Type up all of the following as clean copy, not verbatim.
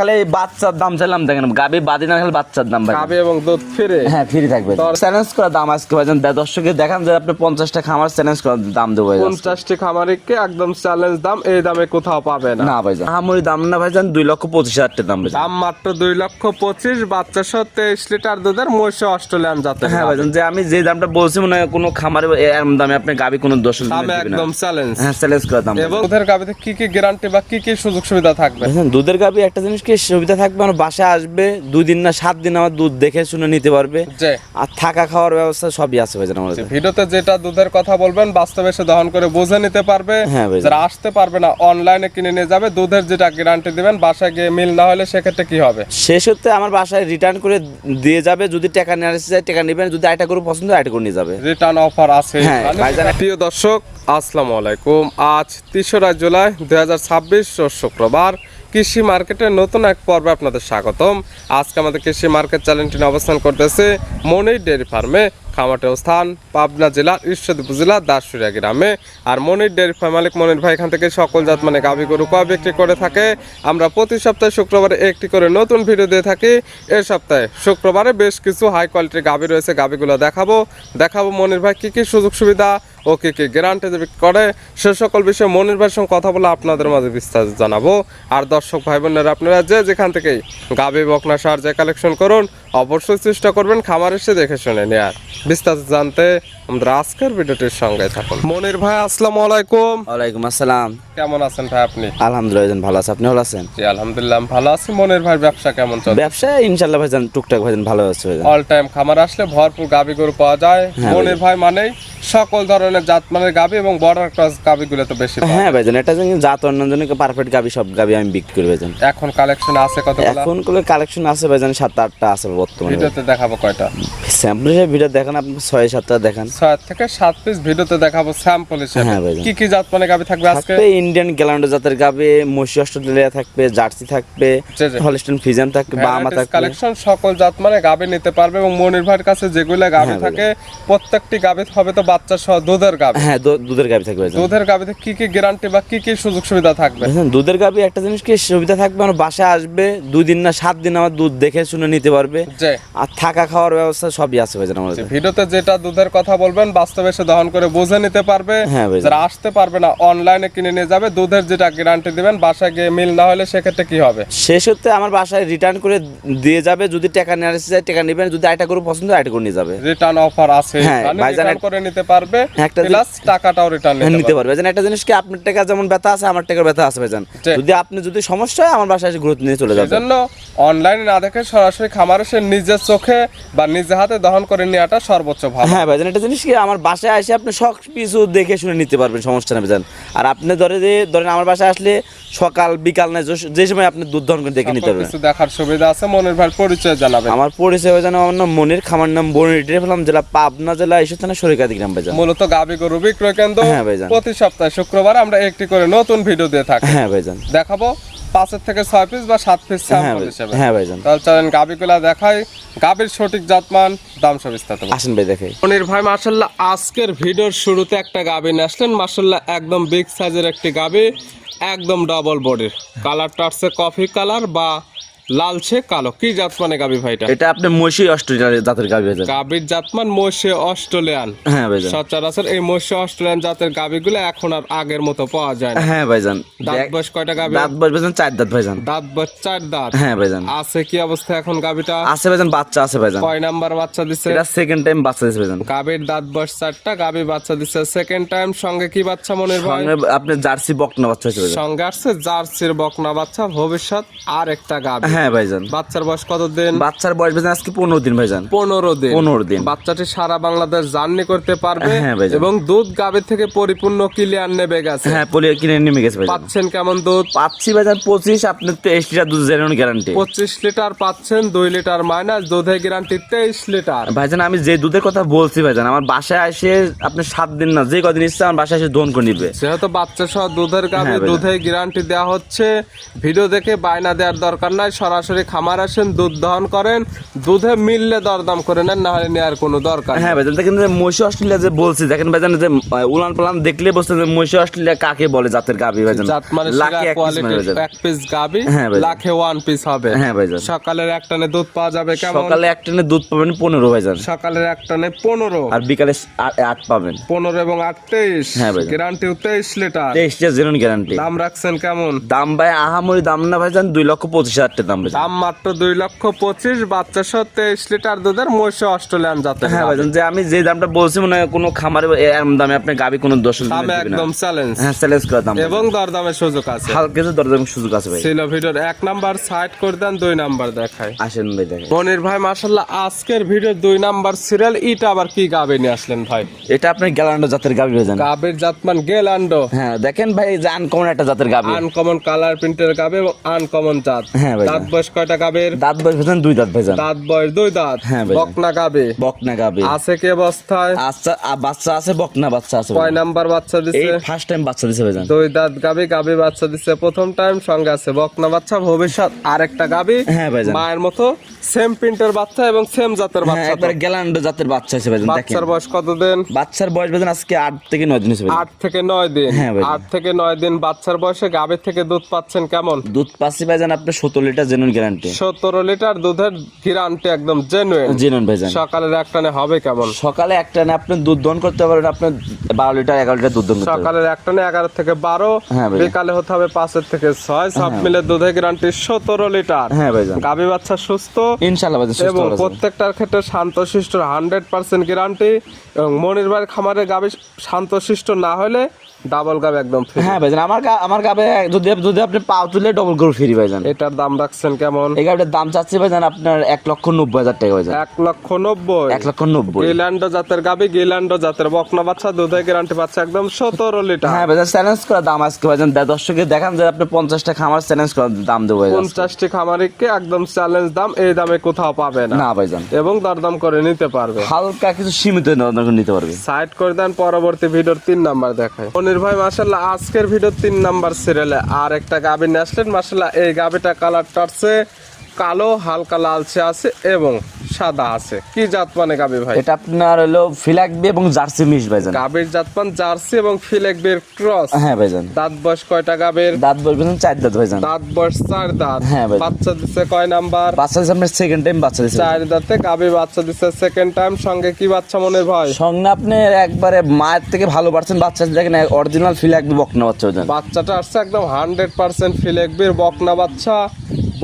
খালি বাচ্চার দাম চাইলাম, দেখেন গাবি বাদি না খালি বাচ্চার দাম ভাই। গাবি এবং দুধ ফিরে হ্যাঁ ফ্রি থাকবে। চ্যালেঞ্জ করা দাম আজকে ভাইজান দর্শককে দেখান যে আপনি 50টা খামার চ্যালেঞ্জ করা দাম দেবো ভাই। 50টি খামারিকে একদম চ্যালেঞ্জ দাম, এই দামে কোথাও পাবে না। না ভাইজান আমরি দাম না ভাইজান, 2,25,000 টাকা দাম ভাইজান। দাম মাত্র 2,25,000, বাচ্চা সহ 23 লিটার দুধের মহিষ অস্ট্রেলিয়ান জাতের। হ্যাঁ ভাইজান, যে আমি যে দামটা বলছি মনে হয় কোনো খামারে এরকম দামে আপনি গাবি কোনো দর্শক দামে একদম চ্যালেঞ্জ। হ্যাঁ চ্যালেঞ্জ করা দাম। এবং দুধের গাবিতে কি কি গ্যারান্টি বা কি কি সুযোগ সুবিধা থাকবে? দুধের গাবি একটা জিনিস কি সুবিধা থাকবে, আমার বাসায় আসবে 2 দিন না 7 দিন আমার দুধ দেখে শুনে নিতে পারবে, আর থাকা খাওয়ার ব্যবস্থা সবই আছে ভাইজান আমাদের। ভিডিওতে যেটা দুধের কথা বলবেন বাস্তবে এসে দহন করে বুঝে নিতে পারবে। হ্যাঁ ভাইজান। যারা আসতে পারবে না অনলাইনে কিনে নিয়ে যাবে। দুধের যেটা গ্যারান্টি দিবেন বাসায় গিয়ে মিল না হলে সেক্ষেত্রে কি হবে? শেষ হতে আমার বাসায় রিটার্ন করে দিয়ে যাবে, যদি টাকা নিয়ে আসতে চায় টাকা নেবেন, যদি আইটা করে পছন্দ আইটা করে নিয়ে যাবে। রিটার্ন অফার আছে। হ্যাঁ ভাইজান। প্রিয় দর্শক আসসালামু আলাইকুম। আজ 3রা জুলাই 2026 রোজ শুক্রবার। কৃষি মার্কেটের নতুন এক পর্বে আপনাদের স্বাগতম। আজকে আমাদের কৃষি মার্কেট চ্যানেলটি অবস্থান করতেছে মনির ডেয়ারি ফার্মে। খামারটির স্থান পাবনা জেলার ঈশ্বরদী উপজেলার দাসুরিয়া গ্রামে। আর মনির ডেয়ারি ফার্ম মালিক মনির ভাই এখান থেকে সকল জাত মানে গাভী গরু কয় বিক্রি করে থাকে। আমরা প্রতি সপ্তাহে শুক্রবারে একটি করে নতুন ভিডিও দিয়ে থাকি। এই সপ্তাহে শুক্রবারে বেশ কিছু হাই কোয়ালিটির গাভী রয়েছে, গাভীগুলো দেখাবো মনির ভাই কি কি সুযোগ সুবিধা ও কি কি গ্যারান্টি বিক্রি করে, সে সকল বিষয়ে মনির ভাইয়ের সঙ্গে কথা বলে আপনাদের মাঝে বিস্তারিত জানাবো। আর দর্শক ভাই বোনেরা আপনারা যেখান থেকেই গাভী বকনা সার যে কালেকশন করুন অবশ্যই চেষ্টা করবেন খামার এসে দেখে শুনে নেয়ার। বিস্তারিত জানতে আমাদের আজকের ভিডিওটির সঙ্গে থাকুন। মনির ভাই আসসালামু আলাইকুম। ওয়ালাইকুম আসসালাম। কেমন আছেন ভাই আপনি? আলহামদুলিল্লাহ ভালো আছি, আপনি ভালো আছেন? জি আলহামদুলিল্লাহ ভালো আছি। মনির ভাই ব্যবসা কেমন চলছে? ব্যবসা ইনশাআল্লাহ ভাইজান টুকটাক ভাইজান ভালো আছে ভাইজান। অল টাইম খামার আসলে ভরপুর গাভী গরু পাওয়া যায়। মনির ভাই মানেই সকল ধরনের জাত মানের গাভী এবং বর্ডার ক্রস গাভীগুলো তো বেশি। হ্যাঁ ভাইজান, এটা জাত অন্যজনকে পারফেক্ট গাভী সব গাভী আমি বিক্রি করি ভাইজান। এখন কালেকশন আছে কতগুলো? এখন কোলে কালেকশন আছে ভাইজান 7-8টা আছে বর্তমানে। ভিডিওতে দেখাবো কয়টা? স্যাম্পল হিসেবে ভিডিও দেখেন আপনি 6-7টা দেখেন। 6 থেকে 7 পিস ভিডিওতে দেখাবো স্যাম্পল হিসেবে। হ্যাঁ ভাইজান। কি কি জাত মানের গাভী থাকবে আজকে? থাকবে ইন্ডিয়ান গ্যালান্ডো জাতের গাভী, মসি অস্ট্রেলিয়া থাকবে, জার্সি থাকবে, হলস্টাইন ফ্রিজিয়ান থাকবে, বাহামা থাকবে। কালেকশন সকল জাত মানে গাভী নিতে পারবে। এবং মনির ভাইয়ের কাছে যেগুলো গাভী থাকে প্রত্যেকটি গাভী হবে তো বাচ্চা সহ দুধের গাভী। হ্যাঁ দুধের গাভী থাকবে ভাইজান। দুধের গাভীতে কি কি গ্যারান্টি বা কি কি সুযোগ সুবিধা থাকবে? দুধের গাভী একটা জিনিস কি সুবিধা থাকবে, আমার বাসায় আসবে 2 দিন না 7 দিন আমার দুধ দেখে শুনে নিতে পারবে, আর থাকা খাওয়ার ব্যবস্থা সবই আছে ভাইজান আমাদের। ভিডিওতে যেটা দুধের কথা বলবেন বাস্তবে এসে দহন করে বুঝে নিতে পারবে। যারা আসতে পারবে না অনলাইনে কিনে নিয়ে যাবে। দুধের যেটা গ্যারান্টি দিবেন বাসায় গিয়ে মিল না হলে সেক্ষেত্রে কি হবে? শেষ হতে আমার বাসায় রিটার্ন করে দিয়ে যাবে, যদি টাকা নিয়ে আসতে চায় টাকা নেবেন, যদি আইটা করে পছন্দ আইটা করে নিয়ে যাবে। রিটার্ন অফার আছে, রিটার্ন করে নিতে পারবে, একটা প্লাস টাকাটাও রিটার্ন নিতে পারবে। ভাইজান একটা জিনিস কি আপনার টাকা যেমন ব্যথা আছে আমার টাকার ব্যথা আছে ভাইজান, যদি সমস্যা হয় আমার বাসায় এসে গুরুত্ব নিয়ে চলে যাবে। সেজন্য অনলাইনে না দেখে সরাসরি খামারে এসে নিজের চোখে বা নিজের হাতে দহন করে নেওয়াটা সর্বোচ্চ ভালো। হ্যাঁ ভাইজান একটা জিনিস কি আমার বাসায় এসে আপনি সব কিছু দেখে শুনে নিতে পারবেন, সমস্যা নেই ভাইজান। আর আপনি ধরেন আমার বাসায় আসলে সকাল বিকাল না যে সময় আপনি দুধ দহন করে দেখে নিতে পারবেন। কিছু দেখার সুবিধা আছে। মনির ভাইয়ের পরিচয় জানাবেন। আমার পরিচয় ভাইজান, আমার নাম মনির, খামার নাম মনির ডেয়ারি ফার্ম, জেলা পাবনা জেলা ঈশ্বর থানা সরিকাদি গ্রাম ভাইজান। মূলত গাভী গরু বিক্রয় কেন্দ্র। হ্যাঁ ভাইজান। প্রতি সপ্তাহে শুক্রবার আমরা একটি করে নতুন ভিডিও দিয়ে থাকি। হ্যাঁ ভাইজান। দেখাবো 5 থেকে 6 পিস বা 7 পিস স্যাম্পল হিসেবে। হ্যাঁ ভাইজান। তাহলে চলেন গাভীগুলা দেখাই, গাভীর সঠিক জাতমান দাম সব বিস্তারিত আসেন ভাই দেখাই। মনির ভাই মাশাআল্লাহ আজকের ভিডিওর শুরুতে একটা গাভী নিয়ে আসলেন। মাশাআল্লাহ একদম বিগ সাইজের একটি গাভী, একদম ডাবল বডির। কালারটা আছে কফি কালার বা লালচে কালো। কি জাতমানে গাভী ভাইটা? এটা আপনি মসি অস্ট্রেলিয়ার জাতের গাভী ভাইজান। গাভীর জাতমান মসি অস্ট্রেলিয়ান। হ্যাঁ ভাইজান। সচরাচর এই মসি অস্ট্রেলিয়ান জাতের গাভীগুলো এখন আর আগের মতো পাওয়া যায় না। হ্যাঁ ভাইজান। দাঁত বয়স কয়টা গাভী? দাঁত বয়স ভাইজান 4 দাঁত ভাইজান। দাঁত বয়স 4 দাঁত। হ্যাঁ ভাইজান। আছে কি অবস্থা এখন গাভীটা? আছে ভাইজান, বাচ্চা আছে ভাইজান। কয় নাম্বার বাচ্চা দিছে? এটা সেকেন্ড টাইম বাচ্চা দিছে ভাইজান। গাভীর দাঁত বয়স 4টা, গাভী বাচ্চা দিছে সেকেন্ড টাইম। সঙ্গে কি বাচ্চা মনির ভাই? সঙ্গে আপনি জার্সি বকনা বাচ্চা হইছে ভাইজান। সঙ্গে আসছে জার্সির বকনা বাচ্চা, ভবিষ্যৎ আর একটা গাভী। হ্যাঁ ভাইজান। বাচ্চার বয়স কত দিন? বাচ্চার বয়স ভাইজান আজকে 15 দিন ভাইজান। 15 দিন। বাচ্চাটি সারা বাংলাদেশ জার্নি করতে পারবে। হ্যাঁ ভাইজান। এবং দুধ গাভীর থেকে পরিপূর্ণ ক্লিয়ার নেবে গেছে। হ্যাঁ কিনে নেমে গেছে ভাইজান। পাচ্ছেন কেমন দুধ? পাচ্ছি ভাইজান 25, আপনি 23 লিটার দুধ জেনুইন গ্যারান্টি। 25 লিটার পাচ্ছেন, 2 লিটার মাইনাস, দুধের গ্যারান্টি 23 লিটার। ভাইজান আমি যে দুধের কথা বলছি ভাইজান, আমার বাসায় এসে আপনি 7 দিন না যে কদিন ইচ্ছা আমার বাসায় এসে দহন করে নিবে। যেহেতু বাচ্চা সহ দুধের গাভী, দুধের গ্যারান্টি দেওয়া হচ্ছে। ভিডিও দেখে বায়না দেওয়ার দরকার নাই, সরাসরি খামার আসেন, দুধ দহন করেন, দুধে মিললে দরদাম করে নেন, না হলে নেওয়ার কোনো দরকার নেই। হ্যাঁ ভাইজান, দেখেন যে মহিষ অস্ট্রেলিয়া যে বলছি, দেখেন ভাইজান যে উলান পালান দেখলে বুঝতে যে মহিষ অস্ট্রেলিয়া কাকে বলে জাতের গাভী ভাইজান। জাত মানে লাখে এক piece মানে ভাইজান। এক পিস গাবি হ্যাঁ ভাইজান। লাখে ওয়ান পিস হবে। হ্যাঁ ভাইজান। সকালের এক টানে দুধ পাওয়া যাবে কেমন? সকালে এক টানে দুধ পাবেন 15 ভাইজান, সকালের এক টানে 15, আর বিকালে 8 পাবেন। 15 এবং 8 23। হ্যাঁ ভাইজান। Guarantee 23 litre. 23 genuine guarantee. দাম রাখছেন কেমন? দাম ভাই আহামরি দাম না ভাইজান, 2,25,000 টাকা দাম ভাইজান। দাম মাত্র 2,25,000, বাচ্চা সহ 23 লিটার দুধের মহিষ অস্ট্রেলিয়ান জাতের। হ্যাঁ ভাইজান, যে আমি যে দামটা বলছি মনে হয় কোনো খামারে এরকম দামে আপনি গাবি কোনো দর্শক দামে একদম চ্যালেঞ্জ হ্যাঁ চ্যালেঞ্জ করা দাম এবং দরদামের সুযোগ আছে। হালকা কিছু দরদামের সুযোগ আছে ভাই। ছিল ভিডিওর 1 নাম্বার সাইড করে দেন, 2 নাম্বার দেখায়। আসেন ভাই দেখেন। মনির ভাই মাশাআল্লাহ আজকের ভিডিওর 2 নাম্বার সিরিয়াল, এটা আবার কি গাবে নিয়ে আসলেন ভাই? এটা আপনার গ্যালান্ডো জাতের গাবি ভাইজান। গাবের জাতমান গেলান্ডো। হ্যাঁ দেখেন ভাই, যে আনকমন একটা জাতের গাবি, আনকমন কালার প্রিন্টের গাবে এবং আনকমন জাত। হ্যাঁ ভাই। দাঁত বয়স কয়টা গাবের? দাঁত বয়স ভাইজান 2 দাঁত ভাইজান। দাঁত বয়স 2 দাঁত। হ্যাঁ ভাই। বকনা গাবে। বকনা গাবি আছে কি অবস্থায়? আচ্ছা, বাচ্চা আছে, বকনা বাচ্চা আছে কয় ভাইজান। নাম্বার বাচ্চা দিছে? এই ফার্স্ট টাইম বাচ্চা দিছে ভাইজান। 2 দাঁত গাবে, গাবে বাচ্চা দিছে প্রথম টাইম, সঙ্গে আছে বকনা বাচ্চা। ভবিষ্যৎ আরেকটা গাবে হ্যাঁ ভাইজান। মায়ের মতো সেম প্রিন্টের বাচ্চা এবং সেম জাতের হ্যাঁ বাচ্চা। একবারে গ্যালান্ডো জাতের বাচ্চা আছে ভাইজান। দেখেন বাচ্চার বয়স কত দিন? বাচ্চার বয়স ভাইজান আজকে 8 থেকে 9 দিন হয়েছে ভাইজান। 8 থেকে 9 দিন। হ্যাঁ ভাই। 8 থেকে 9 দিন বাচ্চার বয়সে গাবে থেকে দুধ পাচ্ছেন কেমন? দুধ পাচ্ছি ভাইজান আপনি 17 লিটার জেনুইন গ্যারান্টি। 17 লিটার দুধের গ্যারান্টি একদম জেনুইন। জেনুইন ভাইজান। সকালের এক টানে হবে কেমন? সকালে একটা না আপনি দুধ দহন করতে পারবেন, আপনি 12 লিটার 11 লিটার দুধ দহন করতে পারবেন। সকালের এক টানে 11 থেকে 12, হ্যাঁ ভাই। বিকালে হতে হবে 5 থেকে 6, সব মিলে দুধের গ্যারান্টি 17 লিটার। হ্যাঁ ভাইজান। গাবি বাচ্চা সুস্থ ইনশাআল্লাহ ভাইজান সুস্থ এবং আছে। প্রত্যেকটার ক্ষেত্রে শান্তশিষ্ট 100% গ্যারান্টি। এবং মনির ভাইয়ের খামারে গাবি শান্তশিষ্ট না হলে ডাবল গাবি একদম ফ্রি। হ্যাঁ ভাইজান, আমার গাবে যদি আপনি পাও তুলে ডবল করে ফ্রি ভাইজান। এটার দাম রাখছেন কেমন? এই গাবিটার দাম চাচ্ছি ভাইজান আপনার 1,90,000 টাকা ভাইজান। 1,90,000। 1,90,000। গিল্যান্ডো জাতের গাবি, গিল্যান্ডো জাতের বকনা বাচ্চা, দুধের গ্যারান্টি পাচ্ছে একদম 17 লিটার। হ্যাঁ ভাইজান, চ্যালেঞ্জ করা দাম আজকে ভাইজান। দর্শককে দেখান যে আপনি 50টা খামার চ্যালেঞ্জ করা দাম দেবো ভাইজান। 50টি খামারিকে একদম চ্যালেঞ্জ দাম, এই দামে কোথাও পাবে না। না ভাইজান, এবং দরদাম করে নিতে পারবে। হালকা কিছু সীমিত দরদাম করে নিতে পারবে। সাইড করে দেন, পরবর্তী ভিডিওর 3 নাম্বার দেখায়। মনির ভাই মাশাআল্লাহ আজকের ভিডিওর 3 নাম্বার সিরিয়ালে আর একটা গাবি নিয়ে আসলেন। মাশাআল্লাহ এই গাবিটা কালারটা আছে কালো, হালকা লালচে আছে এবং সাদা আছে। কি জাতমানে গাবি ভাই? এটা আপনার হলো ফিলাকবি এবং জার্সি মিক্স ভাইজান। গাবির জাতমান জার্সি এবং ফিলেকবির ক্রস। হ্যাঁ ভাইজান। দাঁত বয়স কয়টা গাবির? দাঁত বলবেন 4 দাঁত ভাইজান। দাঁত বয়স 4 দাঁত। হ্যাঁ ভাই। বাচ্চা দিচ্ছে কয় নাম্বার? বাচ্চা দিছে আপনার সেকেন্ড টাইম বাচ্চা দিছে। 4 দাঁতে গাবি বাচ্চা দিচ্ছে সেকেন্ড টাইম। সঙ্গে কি বাচ্চা মনির ভাই? সঙ্গে আপনি একবারে মায়ের থেকে ভালো পারছেন বাচ্চা, দেখেন অরিজিনাল ফিলাকবি বকনা বাচ্চা ভাইজান। বাচ্চাটা আসছে একদম 100% ফিলেকবির বকনা বাচ্চা,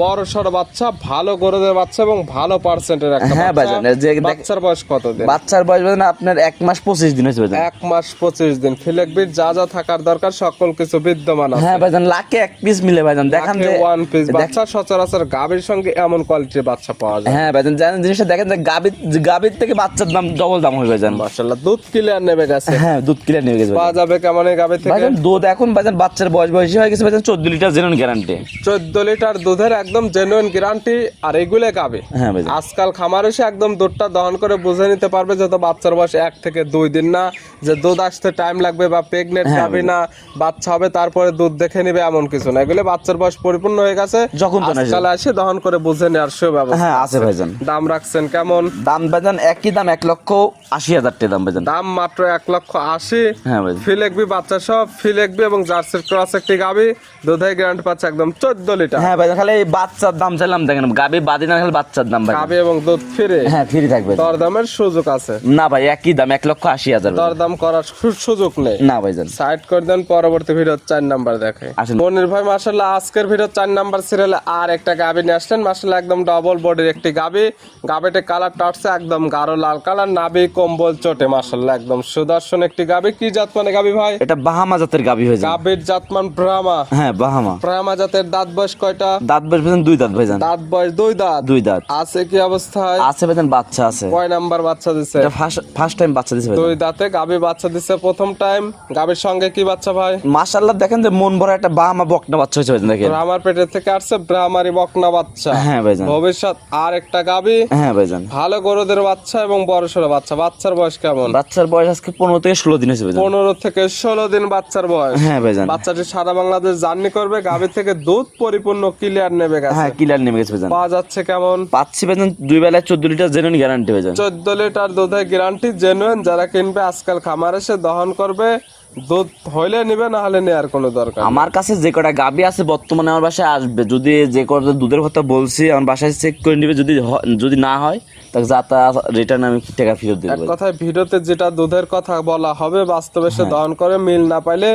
বড় সড় বাচ্চা, ভালো গরুদের বাচ্চা এবং ভালো পার্সেন্টের একটা হ্যাঁ বাচ্চা। ভাইজান, যে বাচ্চার বয়স কত দিন? বাচ্চার বয়স ভাইজান আপনার 1 মাস 25 দিন হয়েছে ভাইজান। 1 মাস 25 দিন। ফিলেকবির যা যা থাকার দরকার সকল কিছু বিদ্যমান আছে। হ্যাঁ ভাইজান, লাখে 1 পিস মিলে ভাইজান। দেখান যে ওয়ান পিস বাচ্চা সচরাচর গাবির সঙ্গে এমন কোয়ালিটির বাচ্চা পাওয়া যায়। হ্যাঁ ভাইজান, জানেন জিনিসটা দেখেন যে গাবির থেকে বাচ্চার দাম ডবল দাম হয়ে ভাইজান। মাশাআল্লাহ দুধ ক্লিয়ার নেবে গেছে। হ্যাঁ দুধ কিনে নিয়ে গেছে পাওয়া ভাইজান। যাবে কেমন এই গাবি থেকে? ভাইজান দুধ এখন ভাইজান বাচ্চার বয়সী হয়ে গেছে ভাইজান, 14 লিটার জেনুইন গ্যারান্টি। 14 লিটার দুধের একদম জেনুইন গ্যারান্টি। আর এগুলো গাবে হ্যাঁ ভাইজান। আজকাল খামার এসে একদম দুধটা দহন করে বুঝে নিতে পারবে যত বাচ্চার বয়স 1 থেকে 2 দিন না, যে দুধ আসতে টাইম লাগবে বা প্রেগনেন্ট হ্যাঁ গাবে না, বাচ্চা হবে তারপরে দুধ দেখে নিবে এমন কিছু না। এগুলো বাচ্চার বয়স পরিপূর্ণ হয়ে গেছে, যখন তখন আসে। আজকাল এসে দহন করে বুঝে নেওয়ার সুব্যবস্থা। হ্যাঁ আছে ভাইজান। দাম রাখছেন কেমন? দাম ভাইজান একই দাম 1,80,000 টাকা দাম ভাইজান। দাম মাত্র 1,80,000। হ্যাঁ ভাইজান। ফিলেকবি বাচ্চা সব ফিলেকবি এবং জার্সির ক্রস একটি গাবি, দুধের গ্যারান্টি পাচ্ছে একদম 14 লিটার। হ্যাঁ ভাইজান, খালি এই বাচ্চার দাম চাইলাম দেখেন, গাবি বাদি না খালি বাচ্চার দাম ভাই। গাবি এবং দুধ ফিরে হ্যাঁ ফ্রি থাকবে। দরদামের সুযোগ আছে? না ভাই একই দাম 1,80,000 ভাইজান। দরদাম করার সুযোগ নেই। না ভাইজান। সাইড করে দেন, পরবর্তী ভিডিও 4 নাম্বার দেখে। আসেন। মনির ভাই মাশাআল্লাহ আজকের ভিডিও 4 নাম্বার সিরিয়ালে আর একটা গাবি নিয়ে আসলেন। মাশাআল্লাহ একদম ডাবল বডির একটি গাবি। গাবিতে কালারটা আসছে একদম গাঢ় লাল কালার, নাভি কম্বল চটে। মাশাআল্লাহ একদম সুদর্শন একটি গাবি। কি জাত মানে গাবি ভাই? এটা বাহামা জাতের গাবি ভাইজান। গাবির জাতমান ব্রাহ্মা। হ্যাঁ বাহামা। ব্রাহ্মা জাতের। দাঁত বয়স কয়টা? দাঁত বয়স ভাইজান 2 দাঁত ভাইজান। দাঁত বয়স 2 দাঁত। 2 দাঁত। আছে কি অবস্থায়? আছে ভাইজান, বাচ্চা আছে। কয় নাম্বার বাচ্চা দিছে? এটা ফার্স্ট টাইম বাচ্চা দিছে ভাইজান। 2 দাঁতে গাবি বাচ্চা দিছে প্রথম টাইম। গাবির সঙ্গে কি বাচ্চা ভাই? মাশাআল্লাহ দেখেন যে মন ভরা একটা বাহামা বকনা বাচ্চা হয়েছে ভাইজান। দেখেন ব্রাহ্মার পেটের থেকে আসছে ব্রাহ্মারি বকনা বাচ্চা। হ্যাঁ ভাইজান। ভবিষ্যৎ আর একটা গাবি, হ্যাঁ ভাইজান। ভালো গরুদের বাচ্চা এবং বড় সড়ো বাচ্চা। বাচ্চার বয়স কেমন? বাচ্চার বয়স আজকে 15 থেকে 16 দিন হয়েছে ভাইজান। 15 থেকে 16 দিন বাচ্চার বয়স। হ্যাঁ ভাইজান। বাচ্চাটি সারা বাংলাদেশ জার্নি করবে। গাভী থেকে দুধ পরিপূর্ণ ক্লিয়ার নেবে নেমে গেছে। হ্যাঁ ক্লিয়ার নেমে গেছে ভাইজান। পাওয়া যাচ্ছে কেমন? পাচ্ছি ভাইজান 2 বেলায় 14 লিটার জেনুইন গ্যারান্টি ভাইজান। 14 লিটার দুধের গ্যারান্টি জেনুইন। যারা কিনবে আজকাল খামারে এসে দহন করবে, দুধ হইলে নিবে, না হলে নেওয়ার কোনো দরকার নেই। আমার কাছে যে কটা গাবি আছে বর্তমানে আমার বাসায় আসবে, যদি যে কটা দুধের কথা বলছি আমার বাসায় চেক করে নিবে, যদি না হয় তাকে যাতা রিটার্ন আমি টাকা ফেরত দেব। এক কথায় ভিডিওতে যেটা দুধের কথা বলা হবে বাস্তবে সে দহন করে মিল না পাইলে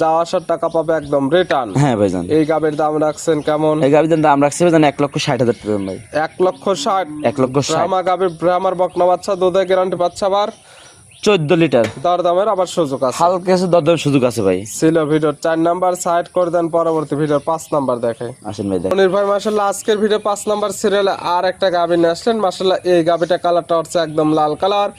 যাওয়া আসার টাকা পাবে একদম রিটার্ন। হ্যাঁ ভাইজান। এই গাবের দাম রাখছেন কেমন? এই গাবির দাম রাখছি ভাইজান 1,60,000 টাকা ভাই। 1,60,000। 1,60,000 ব্রাহ্মা গাবের ব্রাহ্মার বকনা বাচ্চা দুধের গ্যারান্টি পাচ্ছে আবার 14 লিটার। দরদামের আবার সুযোগ আছে। হালকা কিছু দরদাম সুযোগ আছে ভাই। ছিল ভিডিওর 4 নাম্বার সাইড করে দেন, পরবর্তী ভিডিওর 5 নাম্বার দেখে আসেন ভাই দেখ। মনির ভাই মাশাআল্লাহ আজকের ভিডিও 5 নাম্বার সিরিয়ালে আর একটা গাবি নিয়ে আসলেন। মাশাআল্লাহ এই গাবিটা কালারটা হচ্ছে একদম লাল কালার।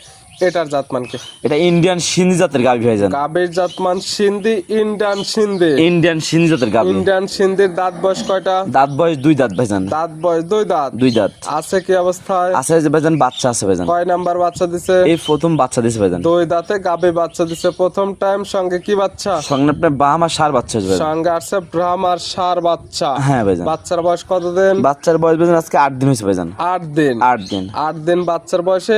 এটার জাতমান কি? এটা ইন্ডিয়ান সিন্ধি জাতের গাবি ভাইজান। গাবির জাতমান সিন্ধি, ইন্ডিয়ান সিন্ধি। ইন্ডিয়ান সিন্ধি জাতের গাবি। ইন্ডিয়ান সিন্ধির দাঁত বয়স কয়টা? দাঁত বয়স 2 দাঁত ভাইজান। দাঁত বয়স 2 দাঁত। 2 দাঁত। আছে কি অবস্থায়? আছে যে ভাইজান বাচ্চা আছে ভাইজান। কয় নাম্বার বাচ্চা দিছে? এই প্রথম বাচ্চা দিছে ভাইজান। 2 দাঁতে গাবি বাচ্চা দিছে প্রথম টাইম। সঙ্গে কি বাচ্চা? সঙ্গে আপনার বাম আর সার বাচ্চা আছে ভাইজান। সঙ্গে আছে ব্রাহ্মার ষাঁড় বাচ্চা। হ্যাঁ ভাইজান। বাচ্চার বয়স কতদিন? বাচ্চার বয়স ভাইজান আজকে 8 দিন হয়েছে ভাইজান। 8 দিন। 8 দিন। 8 দিন বাচ্চার বয়সে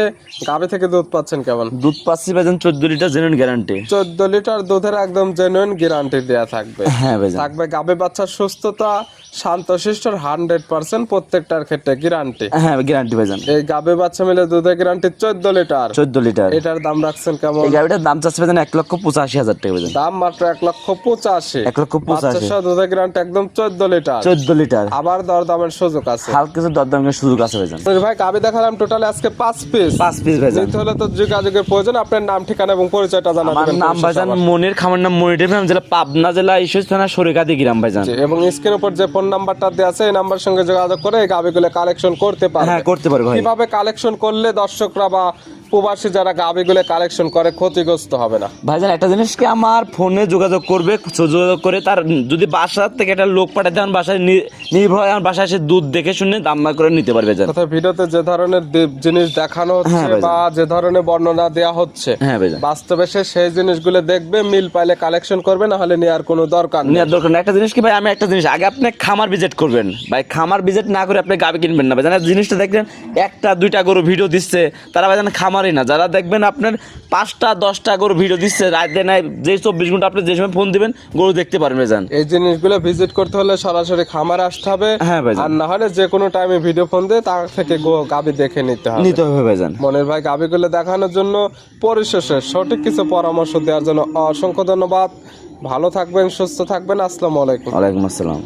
গাবি থেকে দুধ পাচ্ছেন কেমন? দুধ পাচ্ছি ভাইজান 14 লিটার জেনুইন গ্যারান্টি। 14 লিটার দুধের একদম জেনুইন গ্যারান্টি দেয়া থাকবে। হ্যাঁ ভাইজান। থাকবে গাবি বাচ্চার সুস্থতা, শান্তশিষ্টর 100% প্রত্যেকটার ক্ষেত্রে গ্যারান্টি। হ্যাঁ গ্যারান্টি ভাইজান। এই গাবি বাচ্চা মিলে দুধের গ্যারান্টি 14 লিটার। 14 লিটার। এটার দাম রাখছেন কেমন? এই গাবিটার দাম চাচ্ছে ভাইজান 1,85,000 টাকা ভাইজান। দাম মাত্র 1,85,000। 1,85,000 বাচ্চার সাথে দুধের গ্যারান্টি একদম 14 লিটার। 14 লিটার। আবার দরদামের সুযোগ আছে। হালকা কিছু দরদামের সুযোগ আছে ভাইজান। ভাই গাবি দেখালাম টোটাল আজকে 5 পিস। 5 পিস ভাইজান। নিতে হলে তো যোগাযোগের প্রয়োজন। আপনার নাম, ঠিকানা এবং পরিচয়টা আমার জানাবেন। নাম ভাইজান মনির, খামার নাম মনির ইব্রাহিম, জেলা পাবনা, জেলা ঈশ্বরদী থানা সরিকাদি গ্রাম ভাইজান। এবং স্ক্রিনের উপর যে ফোন নাম্বারটা দেওয়া আছে এই নাম্বার সঙ্গে যোগাযোগ করে এই গাবিগুলো কালেকশন করতে পারবে। হ্যাঁ করতে পারবে ভাই। কিভাবে কালেকশন করলে দর্শকরা বা প্রবাসী যারা গাবিগুলো কালেকশন করে ক্ষতিগ্রস্ত হবে না? ভাইজান একটা জিনিস কি, আমার ফোনে যোগাযোগ করবে, যোগাযোগ করে তার যদি বাসা থেকে একটা লোক পাঠাতে আমার বাসায় নির্ভর আমার বাসায় এসে দুধ দেখে শুনে দাম করে নিতে পারবে ভাইজান। কথা ভিডিওতে যে ধরনের জিনিস দেখানো হচ্ছে হ্যাঁ ভাইজান। বা যে ধরনের বর্ণনা দেওয়া হচ্ছে হ্যাঁ ভাইজান। বাস্তবে সে সেই জিনিসগুলো দেখবে, মিল পাইলে কালেকশন করবে, না হলে নেওয়ার কোনো দরকার নেই। নেওয়ার দরকার নেই। একটা জিনিস কি ভাই, আমি একটা জিনিস আগে আপনি খামার ভিজিট করবেন ভাই, খামার ভিজিট না করে আপনি গাবি কিনবেন না ভাইজান। জিনিসটা দেখবেন 1টা 2টা গরু ভিডিও দিচ্ছে তারা ভাইজান খামারই না, যারা দেখবেন আপনার 5টা 10টা গরু ভিডিও দিচ্ছে রাতে নাই, যে 24 ঘন্টা আপনি যে সময় ফোন দিবেন গরু দেখতে পারবেন ভাইজান। এই জিনিসগুলো ভিজিট করতে হলে সরাসরি খামারে আসতে হবে। হ্যাঁ ভাইজান। আর না হলে যে কোনো টাইমে ভিডিও ফোন দিয়ে তার থেকে গাবি দেখে নিতে হবে। নিতে হবে ভাইজান। মনের ভাই গাবিগুলো দেখানোর জন্য, পরিশেষে সঠিক কিছু পরামর্শ দেওয়ার জন্য অসংখ্য ধন্যবাদ। ভালো থাকবেন, সুস্থ থাকবেন। আসসালামু আলাইকুম। ওয়ালাইকুম আসসালাম।